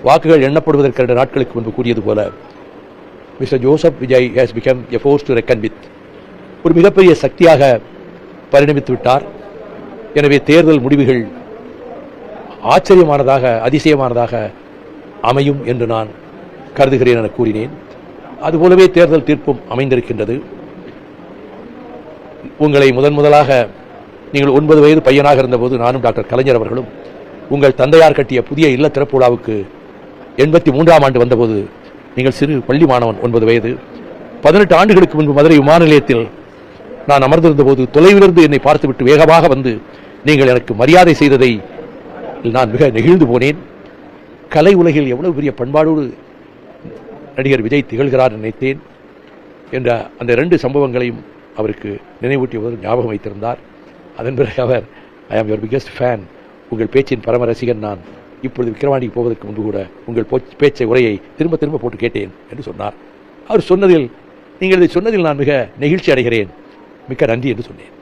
வாக்குகள் எண்ணப்படுவதற்கு 2 நாட்களுக்கு முன்பு கூறியது போல mister Joseph Vijay has become a force to reckon with. ஒரு மிகப்பெரிய சக்தியாக பரிணமித்து விட்டார். எனவே தேர்தல் முடிவுகள் ஆச்சரியமானதாக, அதிசயமானதாக அமையும் என்று நான் கருதுகிறேன் என கூறினேன். அதுபோலவே தேர்தல் தீர்ப்பும் அமைந்திருக்கின்றது. உங்களை முதலாக நீங்கள் 9 வயது பையனாக இருந்தபோது நானும் டாக்டர் கலைஞர் அவர்களும் உங்கள் தந்தையார் கட்டிய புதிய இல்ல திறப்பு விழாவுக்கு 83ஆம் ஆண்டு வந்தபோது நீங்கள் சிறு பள்ளி மாணவன், 9 வயது. 18 ஆண்டுகளுக்கு முன்பு மதுரை விமான நிலையத்தில் நான் அமர்ந்திருந்த போது தொலைவிலிருந்து என்னை பார்த்துவிட்டு வேகமாக வந்து நீங்கள் எனக்கு மரியாதை செய்ததை நான் மிக நெகிழ்ந்து போனேன். கலை உலகில் எவ்வளவு பெரிய பண்பாடோடு நடிகர் விஜய் திகழ்கிறார் நினைத்தேன் என்ற அந்த 2 சம்பவங்களையும் அவருக்கு நினைவூட்டியபோது ஞாபகம் வைத்திருந்தார். அதன் பிறகு அவர், ஐ ஆம் யுவர் பிகெஸ்ட் ஃபேன், உங்கள் பேச்சின் பரம ரசிகன் நான். இப்பொழுது விக்கிரவாண்டிக்கு போவதற்கு முன்பு கூட உங்கள் பேச்சை உரையை திரும்ப திரும்ப போட்டு கேட்டேன் என்று சொன்னார். அவர் சொன்னதில், நீங்கள் இதை சொன்னதில் நான் மிக நெகிழ்ச்சி அடைகிறேன், மிக்க நன்றி என்று சொன்னேன்.